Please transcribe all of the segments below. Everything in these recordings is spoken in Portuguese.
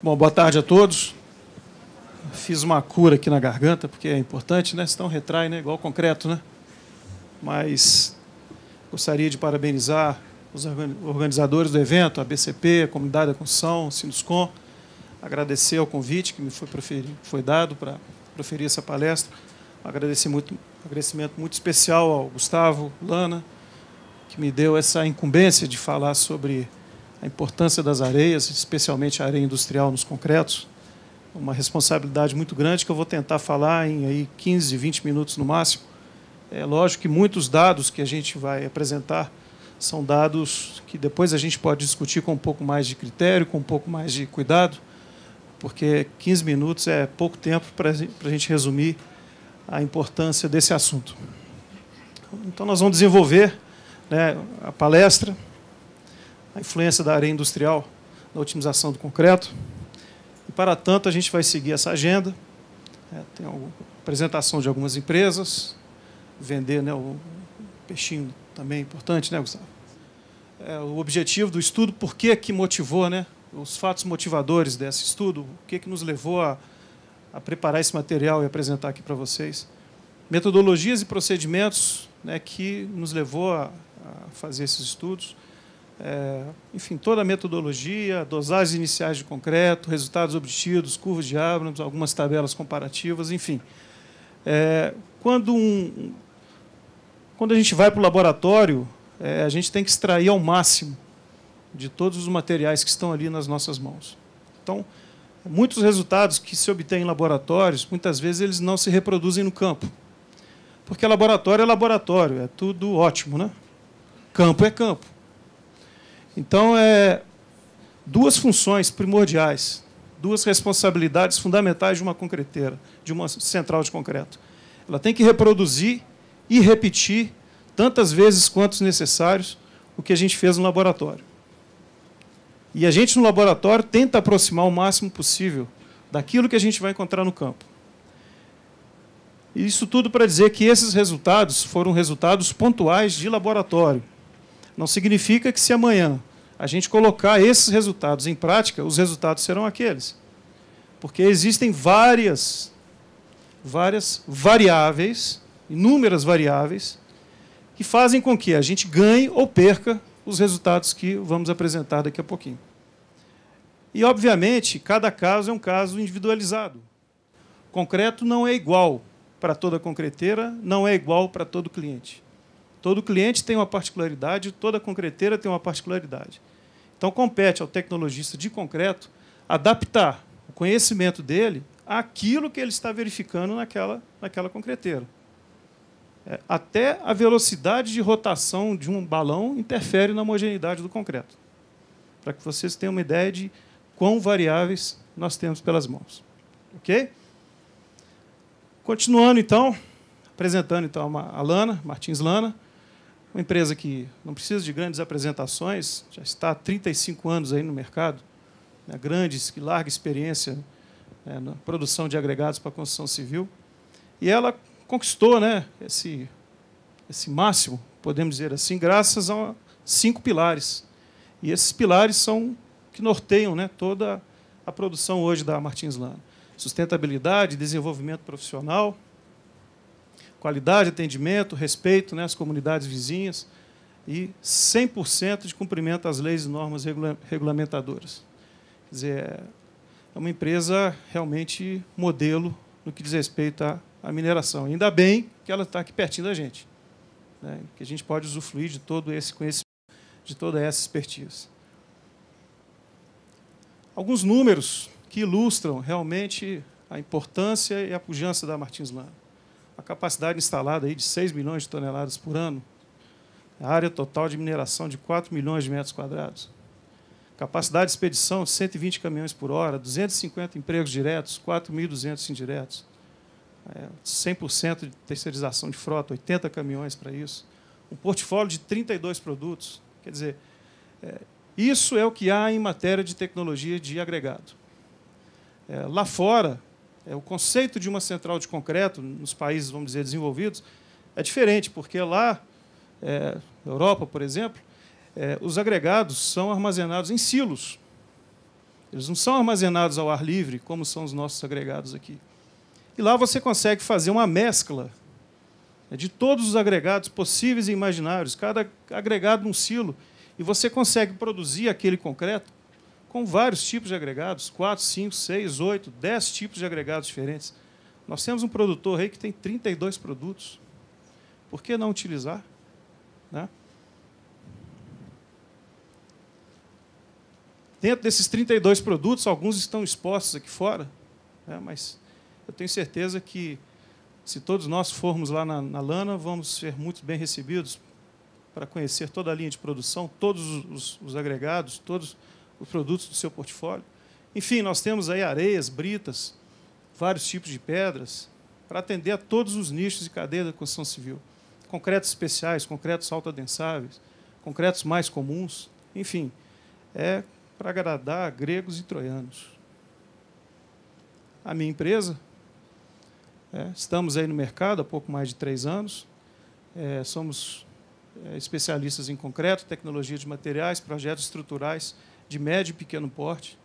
Bom, boa tarde a todos. Fiz uma cura aqui na garganta, porque é importante, né? Senão retrai, né? Igual concreto, né? Mas gostaria de parabenizar os organizadores do evento, a BCP, a Comunidade da Construção, o Sinuscom, agradecer ao convite que me foi dado para proferir essa palestra. Um agradecimento muito especial ao Gustavo Lana, que me deu essa incumbência de falar sobre a importância das areias, especialmente a areia industrial nos concretos. Uma responsabilidade muito grande que eu vou tentar falar em aí 15, 20 minutos no máximo. É lógico que muitos dados que a gente vai apresentar são dados que depois a gente pode discutir com um pouco mais de critério, com um pouco mais de cuidado, porque 15 minutos é pouco tempo para a gente resumir a importância desse assunto. Então, nós vamos desenvolver, né, a palestra, a influência da areia industrial na otimização do concreto. E, para tanto, a gente vai seguir essa agenda. Tem a apresentação de algumas empresas, vender, né, o peixinho também é importante, né, Gustavo? O objetivo do estudo, por que motivou, né, os fatos motivadores desse estudo, o que nos levou a preparar esse material e apresentar aqui para vocês. Metodologias e procedimentos, né, que nos levou a fazer esses estudos. Enfim, toda a metodologia, dosagens iniciais de concreto, resultados obtidos, curvas de Abrams, algumas tabelas comparativas, enfim. Quando a gente vai para o laboratório, a gente tem que extrair ao máximo de todos os materiais que estão ali nas nossas mãos. Então, muitos resultados que se obtêm em laboratórios, muitas vezes eles não se reproduzem no campo. Porque laboratório é laboratório, é tudo ótimo, né? Campo é campo. Então, duas funções primordiais, duas responsabilidades fundamentais de uma concreteira, de uma central de concreto. Ela tem que reproduzir e repetir tantas vezes quanto necessários o que a gente fez no laboratório. E a gente, no laboratório, tenta aproximar o máximo possível daquilo que a gente vai encontrar no campo. Isso tudo para dizer que esses resultados foram resultados pontuais de laboratório. Não significa que, se amanhã a gente colocar esses resultados em prática, os resultados serão aqueles. Porque existem várias variáveis, inúmeras variáveis, que fazem com que a gente ganhe ou perca os resultados que vamos apresentar daqui a pouquinho. E, obviamente, cada caso é um caso individualizado. Concreto não é igual para toda concreteira, não é igual para todo cliente. Todo cliente tem uma particularidade, toda concreteira tem uma particularidade. Então, compete ao tecnologista de concreto adaptar o conhecimento dele àquilo que ele está verificando naquela concreteira. Até a velocidade de rotação de um balão interfere na homogeneidade do concreto, para que vocês tenham uma ideia de quão variáveis nós temos pelas mãos. Ok? Continuando, então, apresentando então, a Lana, Martins Lana, uma empresa que não precisa de grandes apresentações, já está há 35 anos aí no mercado, né, grande e larga experiência, né, na produção de agregados para a construção civil. E ela conquistou, né, esse máximo, podemos dizer assim, graças a 5 pilares. E esses pilares são que norteiam, né, toda a produção hoje da Martins Lana. Sustentabilidade, desenvolvimento profissional, qualidade, atendimento, respeito, né, às comunidades vizinhas e 100% de cumprimento às leis e normas regulamentadoras. Quer dizer, é uma empresa realmente modelo no que diz respeito à mineração. Ainda bem que ela está aqui pertinho da gente, né, que a gente pode usufruir de todo esse conhecimento, de toda essa expertise. Alguns números que ilustram realmente a importância e a pujança da Martins Lana. A capacidade instalada aí de 6 milhões de toneladas por ano, a área total de mineração de 4 milhões de metros quadrados, capacidade de expedição de 120 caminhões por hora, 250 empregos diretos, 4.200 indiretos, 100% de terceirização de frota, 80 caminhões para isso, um portfólio de 32 produtos. Quer dizer, isso é o que há em matéria de tecnologia de agregado. Lá fora, o conceito de uma central de concreto, nos países, vamos dizer, desenvolvidos, é diferente, porque lá, na Europa, por exemplo, os agregados são armazenados em silos. Eles não são armazenados ao ar livre, como são os nossos agregados aqui. E lá você consegue fazer uma mescla de todos os agregados possíveis e imaginários, cada agregado num silo, e você consegue produzir aquele concreto com vários tipos de agregados, 4, 5, 6, 8, 10 tipos de agregados diferentes. Nós temos um produtor aí que tem 32 produtos. Por que não utilizar? Né? Dentro desses 32 produtos, alguns estão expostos aqui fora, né? Mas eu tenho certeza que, se todos nós formos lá na Lana, vamos ser muito bem recebidos para conhecer toda a linha de produção, todos os agregados, todos os produtos do seu portfólio. Enfim, nós temos aí areias, britas, vários tipos de pedras, para atender a todos os nichos de cadeia da construção civil. Concretos especiais, concretos autoadensáveis, concretos mais comuns, enfim, é para agradar gregos e troianos. A minha empresa, estamos aí no mercado há pouco mais de 3 anos, somos especialistas em concreto, tecnologia de materiais, projetos estruturais de médio e pequeno porte.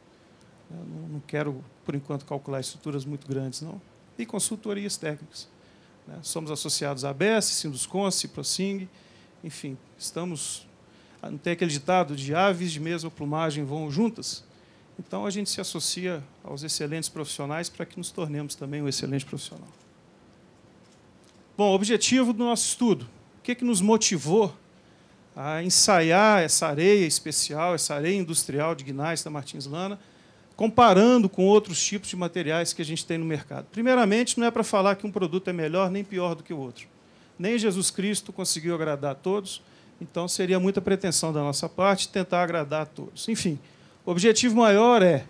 Eu não quero, por enquanto, calcular estruturas muito grandes, não. E consultorias técnicas. Somos associados à ABS, Sinduscon, Ciprocing, enfim, estamos... Não tem aquele ditado de aves de mesma plumagem voam juntas? Então, a gente se associa aos excelentes profissionais para que nos tornemos também um excelente profissional. Bom, o objetivo do nosso estudo. O que nos motivou a ensaiar essa areia especial, essa areia industrial de Guinais da Martins Lana, comparando com outros tipos de materiais que a gente tem no mercado? Primeiramente, não é para falar que um produto é melhor nem pior do que o outro. Nem Jesus Cristo conseguiu agradar a todos, então seria muita pretensão da nossa parte tentar agradar a todos. Enfim, o objetivo maior é,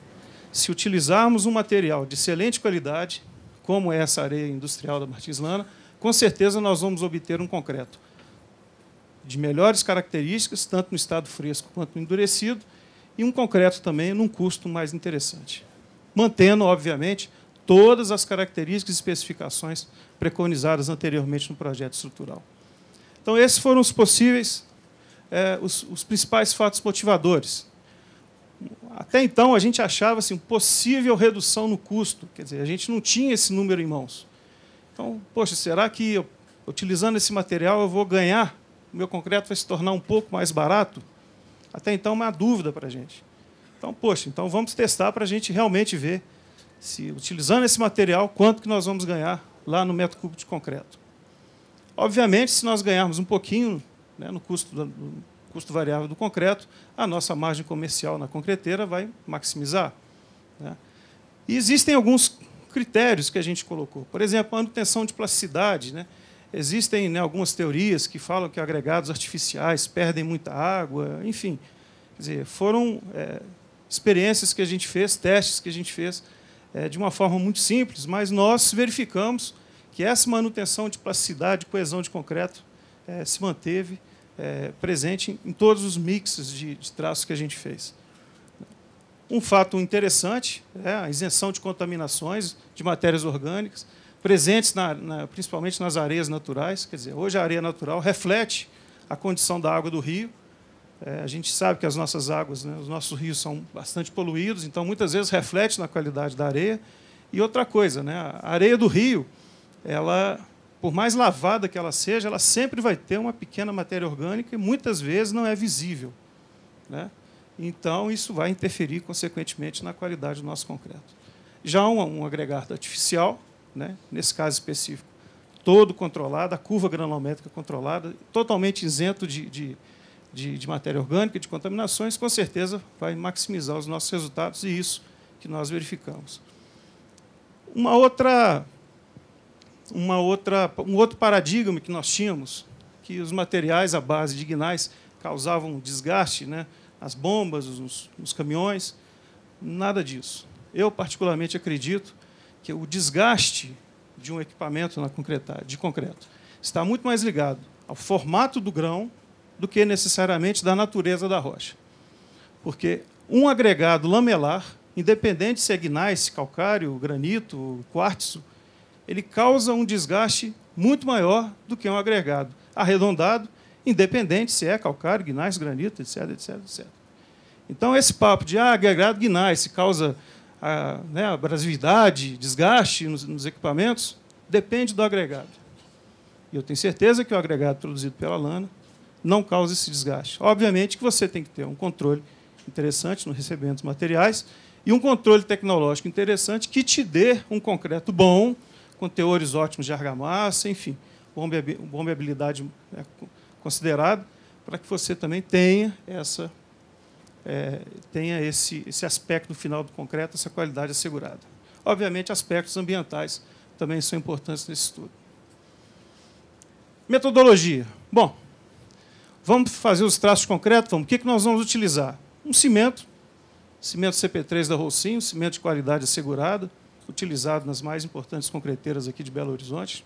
se utilizarmos um material de excelente qualidade, como é essa areia industrial da Martins Lana, com certeza nós vamos obter um concreto de melhores características, tanto no estado fresco quanto no endurecido, e um concreto também num custo mais interessante, mantendo, obviamente, todas as características e especificações preconizadas anteriormente no projeto estrutural. Então, esses foram os possíveis, os principais fatos motivadores. Até então, a gente achava assim, possível redução no custo, quer dizer, a gente não tinha esse número em mãos. Então, poxa, será que utilizando esse material eu vou ganhar? O meu concreto vai se tornar um pouco mais barato? Até então, uma dúvida para a gente. Então, poxa, então vamos testar para a gente realmente ver se, utilizando esse material, quanto que nós vamos ganhar lá no metro cúbico de concreto. Obviamente, se nós ganharmos um pouquinho, né, no custo variável do concreto, a nossa margem comercial na concreteira vai maximizar, né? E existem alguns critérios que a gente colocou. Por exemplo, a manutenção de plasticidade, né? Existem, né, algumas teorias que falam que agregados artificiais perdem muita água, enfim. Quer dizer, foram experiências que a gente fez, testes que a gente fez de uma forma muito simples, mas nós verificamos que essa manutenção de plasticidade, de coesão de concreto, se manteve presente em todos os mixes de traços que a gente fez. Um fato interessante é a isenção de contaminações de matérias orgânicas, presentes principalmente nas areias naturais. Quer dizer, hoje a areia natural reflete a condição da água do rio. A gente sabe que as nossas águas, né, os nossos rios são bastante poluídos, então muitas vezes reflete na qualidade da areia. E outra coisa, né, a areia do rio, ela, por mais lavada que ela seja, ela sempre vai ter uma pequena matéria orgânica e muitas vezes não é visível, né? Então, isso vai interferir, consequentemente, na qualidade do nosso concreto. Já um agregado artificial, né, nesse caso específico, todo controlado, a curva granulométrica controlada, totalmente isento de matéria orgânica, de contaminações, com certeza vai maximizar os nossos resultados, e isso que nós verificamos. Um outro paradigma que nós tínhamos, que os materiais à base de guinais causavam desgaste, né, nas bombas, nos caminhões, nada disso. Eu, particularmente, acredito que o desgaste de um equipamento de concreto está muito mais ligado ao formato do grão do que necessariamente da natureza da rocha. Porque um agregado lamelar, independente se é gneiss, calcário, granito, quartzo, ele causa um desgaste muito maior do que um agregado arredondado, independente se é calcário, gneiss, granito, etc, etc, etc. Então, esse papo de agregado gneiss causa abrasividade, desgaste nos equipamentos, depende do agregado. E eu tenho certeza que o agregado produzido pela Lana não causa esse desgaste. Obviamente que você tem que ter um controle interessante no recebimento dos materiais e um controle tecnológico interessante que te dê um concreto bom, com teores ótimos de argamassa, enfim, bombeabilidade considerada, para que você também tenha esse aspecto final do concreto, essa qualidade assegurada. Obviamente, aspectos ambientais também são importantes nesse estudo. Metodologia. Bom, vamos fazer os traços de concreto? Vamos. O que nós vamos utilizar? Um cimento CP3 da Holcim, um cimento de qualidade assegurada, utilizado nas mais importantes concreteiras aqui de Belo Horizonte.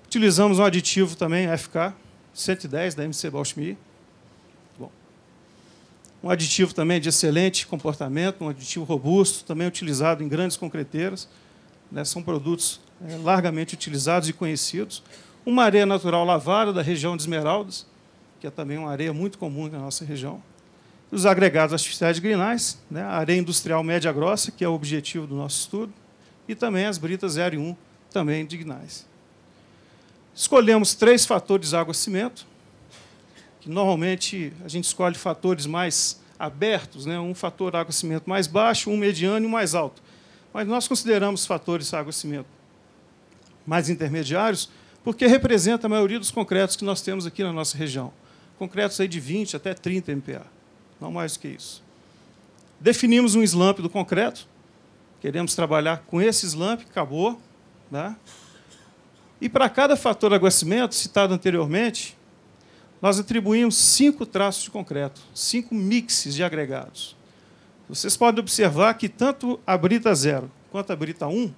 Utilizamos um aditivo também, FK 110, da MC Balchemie. Bom. Um aditivo também de excelente comportamento, um aditivo robusto, também utilizado em grandes concreteiras. São produtos largamente utilizados e conhecidos. Uma areia natural lavada da região de Esmeraldas, que é também uma areia muito comum na nossa região. Os agregados artificiais de gneiss, a areia industrial média grossa, que é o objetivo do nosso estudo, e também as britas 0 e 1, também de gneiss. Escolhemos 3 fatores água-cimento, que normalmente a gente escolhe fatores mais abertos, um fator água-cimento mais baixo, um mediano e um mais alto. Mas nós consideramos fatores água-cimento mais intermediários, porque representa a maioria dos concretos que nós temos aqui na nossa região. Concretos aí de 20 até 30 MPa, não mais do que isso. Definimos um slump do concreto, queremos trabalhar com esse slump, acabou. E para cada fator água-cimento, citado anteriormente, nós atribuímos 5 traços de concreto, 5 mixes de agregados. Vocês podem observar que tanto a brita 0 quanto a brita 1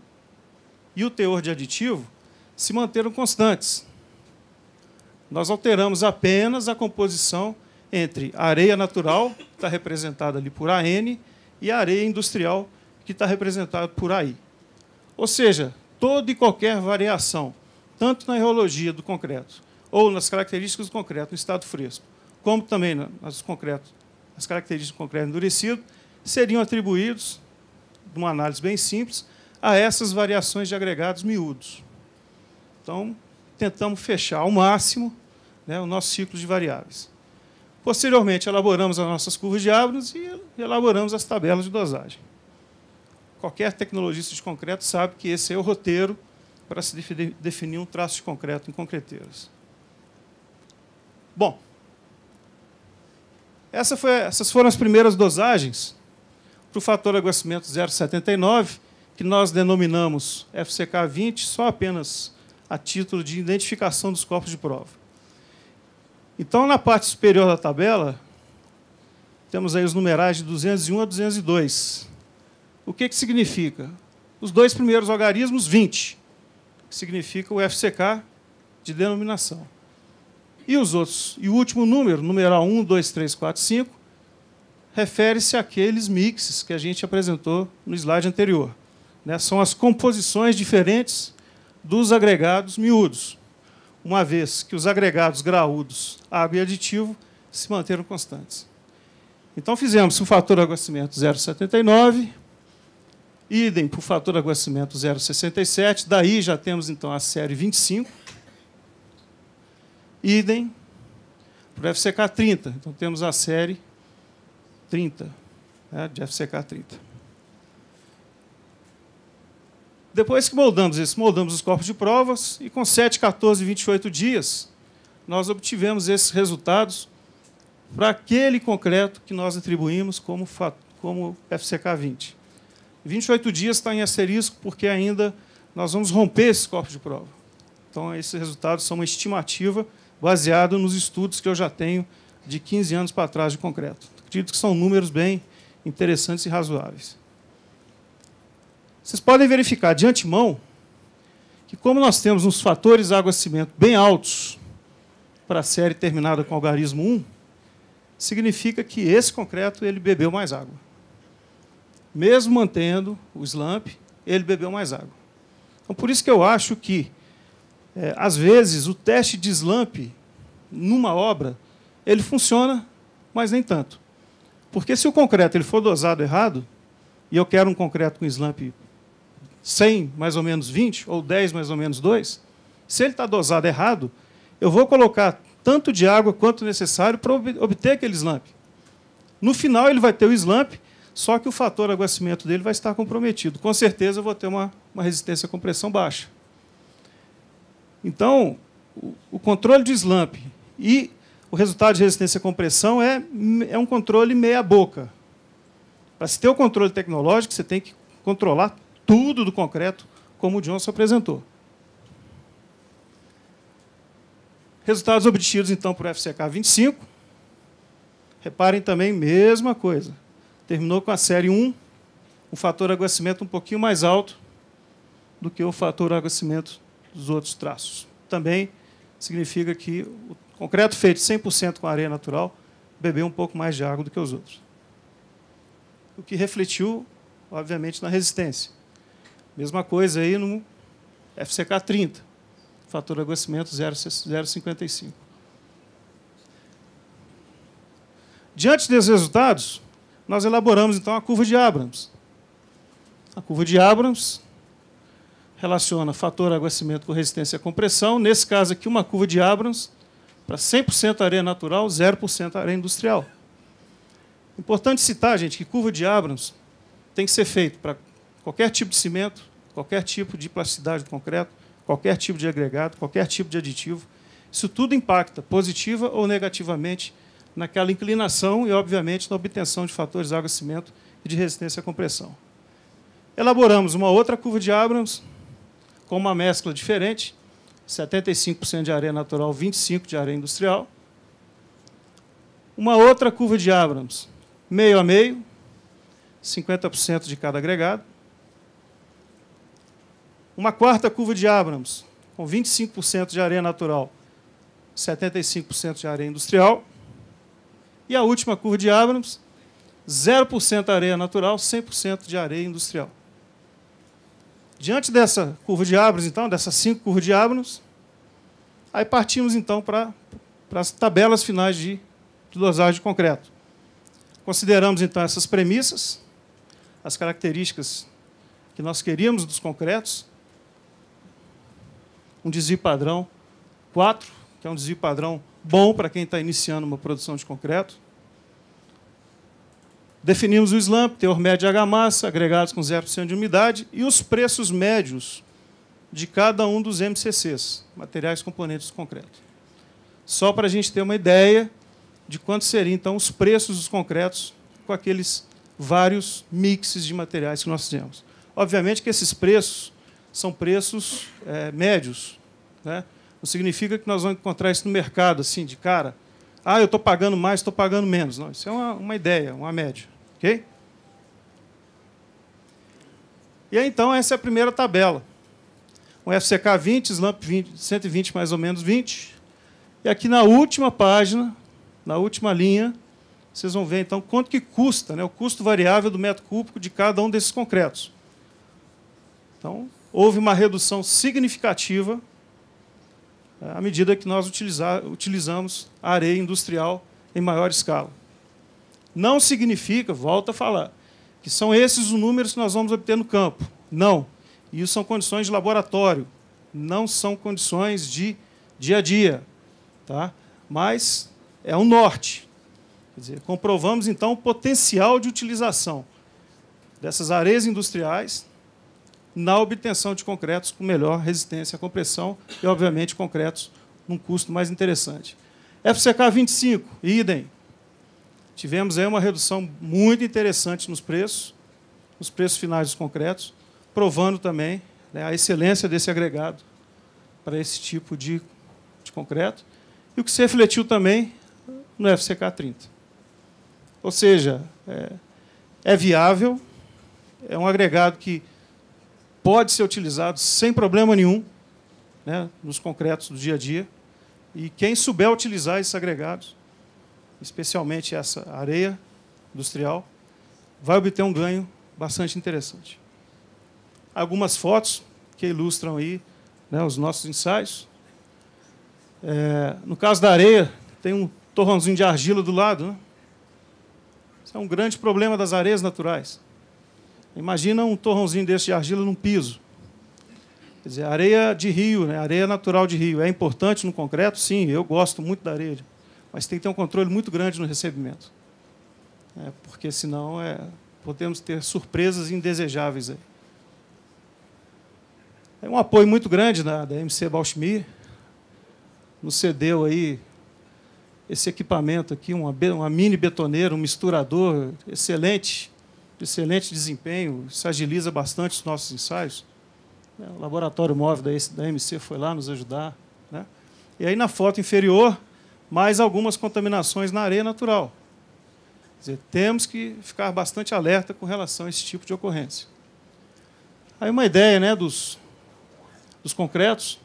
e o teor de aditivo se manteram constantes. Nós alteramos apenas a composição entre a areia natural, que está representada ali por AN, e a areia industrial, que está representada por AI. Ou seja, toda e qualquer variação, tanto na reologia do concreto, ou nas características do concreto no estado fresco, como também nas características do concreto endurecido, seriam atribuídos, de uma análise bem simples, a essas variações de agregados miúdos. Então, tentamos fechar ao máximo o nosso ciclo de variáveis. Posteriormente, elaboramos as nossas curvas de Abrams e elaboramos as tabelas de dosagem. Qualquer tecnologista de concreto sabe que esse é o roteiro para se definir um traço de concreto em concreteiras. Bom, essas foram as primeiras dosagens para o fator água-cimento 0,79, que nós denominamos FCK 20, só apenas a título de identificação dos corpos de prova. Então, na parte superior da tabela, temos aí os numerais de 201 a 202. O que significa? Os 2 primeiros algarismos, 20, que significa o FCK de denominação. E os outros, e o último número, numeral 1, 2, 3, 4, 5, refere-se àqueles mixes que a gente apresentou no slide anterior. São as composições diferentes dos agregados miúdos, uma vez que os agregados graúdos, água e aditivo, se manteram constantes. Então, fizemos o fator água-cimento 0,79, idem para o fator água-cimento 0,67, daí já temos, então, a série 25, idem para o FCK 30, então temos a série 30, de FCK 30. Depois que moldamos os corpos de provas, e com 7, 14 e 28 dias, nós obtivemos esses resultados para aquele concreto que nós atribuímos como FCK 20. 28 dias está em asterisco, porque ainda nós vamos romper esses corpos de prova. Então, esses resultados são uma estimativa baseada nos estudos que eu já tenho de 15 anos para trás de concreto. Acredito que são números bem interessantes e razoáveis. Vocês podem verificar de antemão que, como nós temos uns fatores água-cimento bem altos para a série terminada com algarismo 1, significa que esse concreto ele bebeu mais água. Mesmo mantendo o slump, ele bebeu mais água. Então, por isso que eu acho que, às vezes, o teste de slump, numa obra, ele funciona, mas nem tanto. Porque se o concreto ele for dosado errado, e eu quero um concreto com slump 100 mais ou menos 20, ou 10 mais ou menos 2, se ele está dosado errado, eu vou colocar tanto de água quanto necessário para obter aquele slump. No final, ele vai ter o slump, só que o fator aguacimento dele vai estar comprometido. Com certeza, eu vou ter uma resistência à compressão baixa. Então, o controle de slump e o resultado de resistência à compressão é um controle meia-boca. Para se ter o controle tecnológico, você tem que controlar tudo do concreto, como o Johnson apresentou. Resultados obtidos, então, por FCK 25. Reparem também, mesma coisa. Terminou com a série 1, um fator aguacimento um pouquinho mais alto do que o fator aguacimento dos outros traços. Também significa que o concreto feito 100% com areia natural bebeu um pouco mais de água do que os outros. O que refletiu, obviamente, na resistência. Mesma coisa aí no FCK 30, fator aguacimento 0,55. Diante desses resultados, nós elaboramos, então, a curva de Abrams. A curva de Abrams relaciona fator aguacimento com resistência à compressão. Nesse caso aqui, uma curva de Abrams para 100% areia natural, 0% areia industrial. Importante citar, gente, que curva de Abrams tem que ser feita para qualquer tipo de cimento, qualquer tipo de plasticidade do concreto, qualquer tipo de agregado, qualquer tipo de aditivo. Isso tudo impacta positiva ou negativamente naquela inclinação e, obviamente, na obtenção de fatores de aguacimento e de resistência à compressão. Elaboramos uma outra curva de Abrams com uma mescla diferente, 75% de areia natural, 25% de areia industrial. Uma outra curva de Abrams, meio a meio, 50% de cada agregado. Uma quarta curva de Abrams, com 25% de areia natural, 75% de areia industrial. E a última curva de Abrams, 0% areia natural, 100% de areia industrial. Diante dessa curva de Abrams, então, dessas 5 curvas de Abrams, aí partimos, então, para as tabelas finais de dosagem de concreto. Consideramos, então, essas premissas, as características que nós queríamos dos concretos. Um desvio padrão 4, que é um desvio padrão bom para quem está iniciando uma produção de concreto. Definimos o slump, teor médio de argamassa, agregados com 0% de umidade, e os preços médios de cada um dos MCCs, materiais componentes do concreto. Só para a gente ter uma ideia de quanto seriam, então, os preços dos concretos com aqueles vários mixes de materiais que nós fizemos. Obviamente que esses preços são preços médios, né? Não significa que nós vamos encontrar isso no mercado, assim, de cara. Ah, eu estou pagando mais, estou pagando menos. Não, isso é uma ideia, uma média. Ok? E aí, então, essa é a primeira tabela. Um FCK 20, slump 20, 120 mais ou menos 20. E aqui na última página, na última linha, vocês vão ver, então, quanto que custa, né, o custo variável do metro cúbico de cada um desses concretos. Então, houve uma redução significativa à medida que nós utilizamos a areia industrial em maior escala. Não significa, volto a falar, que são esses os números que nós vamos obter no campo. Não. Isso são condições de laboratório, não são condições de dia a dia. Tá? Mas é um norte. Quer dizer, comprovamos, então, o potencial de utilização dessas areias industriais na obtenção de concretos com melhor resistência à compressão e, obviamente, concretos num custo mais interessante. FCK 25, idem. Tivemos aí uma redução muito interessante nos preços finais dos concretos, provando também, né, a excelência desse agregado para esse tipo de concreto, e o que se refletiu também no FCK 30. Ou seja, é viável, é um agregado que pode ser utilizado sem problema nenhum, né, nos concretos do dia a dia. E quem souber utilizar esses agregados, especialmente essa areia industrial, vai obter um ganho bastante interessante. Algumas fotos que ilustram aí, né, os nossos ensaios. No caso da areia, tem um torrãozinho de argila do lado, né? Isso é um grande problema das areias naturais. Imagina um torrãozinho desse de argila num piso. Quer dizer, areia de rio, né? Areia natural de rio. É importante no concreto? Sim, eu gosto muito da areia. Mas tem que ter um controle muito grande no recebimento. Porque senão podemos ter surpresas indesejáveis aí. É um apoio muito grande da MC Balchimir. Nos cedeu aí esse equipamento aqui, uma mini betoneira, um misturador excelente, de excelente desempenho, isso agiliza bastante os nossos ensaios. O laboratório móvel da MC foi lá nos ajudar, né? E aí, na foto inferior, mais algumas contaminações na areia natural. Quer dizer, temos que ficar bastante alerta com relação a esse tipo de ocorrência. Aí uma ideia, né, dos concretos,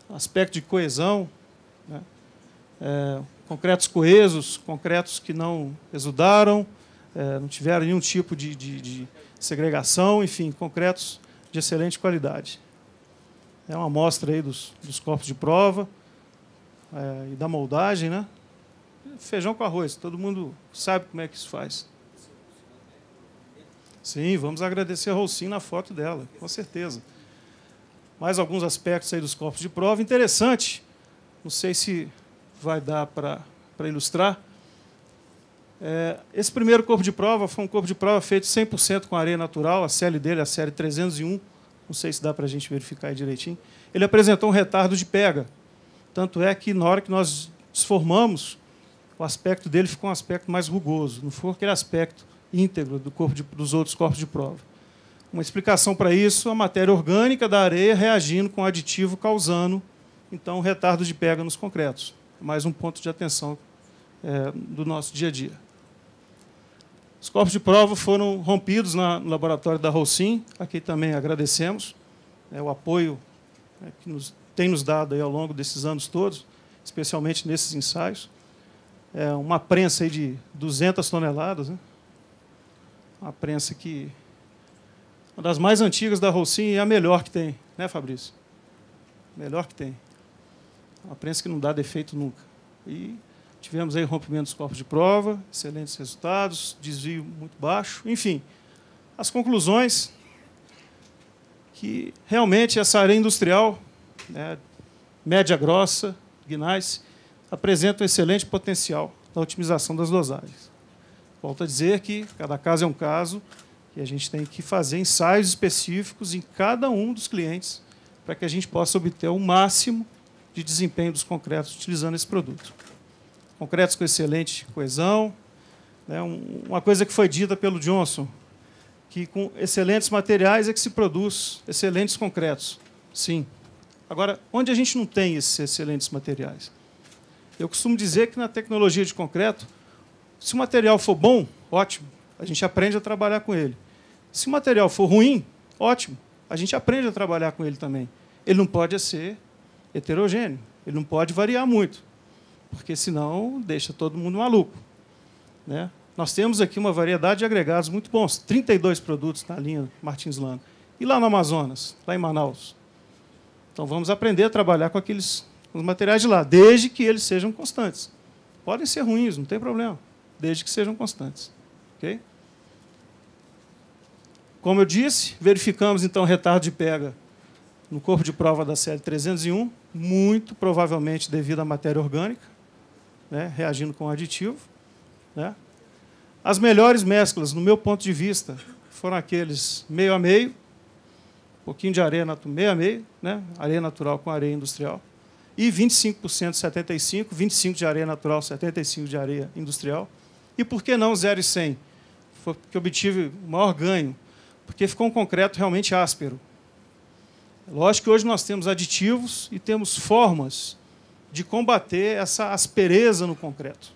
aspecto de coesão, né? Concretos coesos, concretos que não exudaram, não tiveram nenhum tipo de segregação, enfim, concretos de excelente qualidade. É uma amostra aí dos corpos de prova e da moldagem, né? Feijão com arroz, todo mundo sabe como é que isso faz. Sim, vamos agradecer a Rolsim na foto dela, com certeza. Mais alguns aspectos aí dos corpos de prova. Interessante, não sei se vai dar para ilustrar. Esse primeiro corpo de prova foi um corpo de prova feito 100% com areia natural, a série dele, a série 301, não sei se dá para a gente verificar aí direitinho. Ele apresentou um retardo de pega, tanto é que, na hora que nós desformamos, o aspecto dele ficou um aspecto mais rugoso, não foi aquele aspecto íntegro dos outros corpos de prova. Uma explicação para isso, a matéria orgânica da areia reagindo com o aditivo, causando, então, um retardo de pega nos concretos. Mais um ponto de atenção do nosso dia a dia. Os corpos de prova foram rompidos no laboratório da Rolsim. Aqui também agradecemos o apoio que tem nos dado aí ao longo desses anos todos, especialmente nesses ensaios. Uma prensa aí de 200 toneladas, né? Uma prensa uma das mais antigas da Rolsim e a melhor que tem, né, Fabrício? Melhor que tem. Uma prensa que não dá defeito nunca. E tivemos aí rompimento dos corpos de prova, excelentes resultados, desvio muito baixo. Enfim, as conclusões que realmente essa areia industrial, né, média grossa, gneiss, apresenta um excelente potencial na otimização das dosagens. Volto a dizer que cada caso é um caso e a gente tem que fazer ensaios específicos em cada um dos clientes para que a gente possa obter o máximo de desempenho dos concretos utilizando esse produto. Concretos com excelente coesão. Né? Uma coisa que foi dita pelo Johnson, que com excelentes materiais é que se produz excelentes concretos. Sim. Agora, onde a gente não tem esses excelentes materiais? Eu costumo dizer que na tecnologia de concreto, se o material for bom, ótimo, a gente aprende a trabalhar com ele. Se o material for ruim, ótimo, a gente aprende a trabalhar com ele também. Ele não pode ser heterogêneo, ele não pode variar muito, porque senão deixa todo mundo maluco, né? Nós temos aqui uma variedade de agregados muito bons, 32 produtos na linha Martins Lano. E lá no Amazonas, lá em Manaus? Então vamos aprender a trabalhar com os materiais de lá, desde que eles sejam constantes. Podem ser ruins, não tem problema, desde que sejam constantes. Okay? Como eu disse, verificamos então o retardo de pega no corpo de prova da série 301, muito provavelmente devido à matéria orgânica, né, reagindo com o aditivo. Né. As melhores mesclas, no meu ponto de vista, foram aqueles meio a meio, um pouquinho de areia meio a meio, né, areia natural com areia industrial, e 25% 75, 25% de areia natural, 75% de areia industrial. E por que não 0 e 100? Foi porque obtive o maior ganho, porque ficou um concreto realmente áspero. Lógico que hoje nós temos aditivos e temos formas de combater essa aspereza no concreto.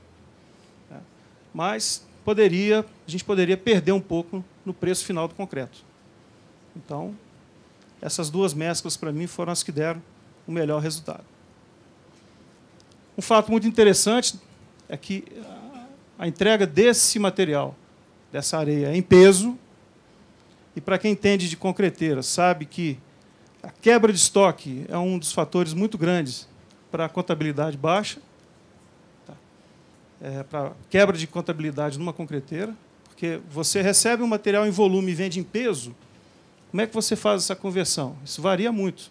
Mas a gente poderia perder um pouco no preço final do concreto. Então, essas duas mesclas, para mim, foram as que deram o melhor resultado. Um fato muito interessante é que a entrega desse material, dessa areia, é em peso. E para quem entende de concreteira, sabe que a quebra de estoque é um dos fatores muito grandes para a contabilidade baixa. Tá? para quebra de contabilidade numa concreteira, porque você recebe um material em volume e vende em peso, como é que você faz essa conversão? Isso varia muito.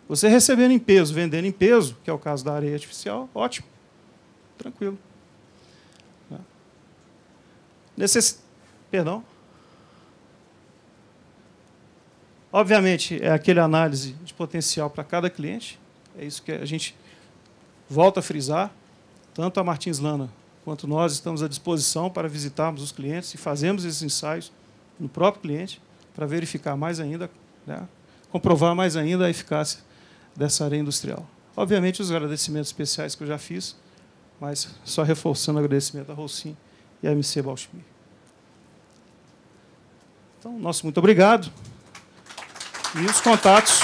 Você recebendo em peso, vendendo em peso, que é o caso da areia artificial, ótimo, tranquilo. Perdão? Obviamente, é aquele análise de potencial para cada cliente, é isso que a gente volta a frisar, tanto a Martins Lana quanto nós estamos à disposição para visitarmos os clientes e fazermos esses ensaios no próprio cliente para verificar mais ainda, né, comprovar mais ainda a eficácia dessa areia industrial. Obviamente, os agradecimentos especiais que eu já fiz, mas só reforçando o agradecimento à Holcim e à MC Balchmir. Então, nosso muito obrigado. E os contatos.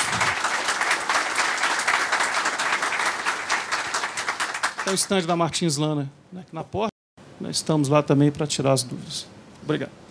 É o estande da Martins Lana, né, na porta. Nós estamos lá também para tirar as dúvidas. Obrigado.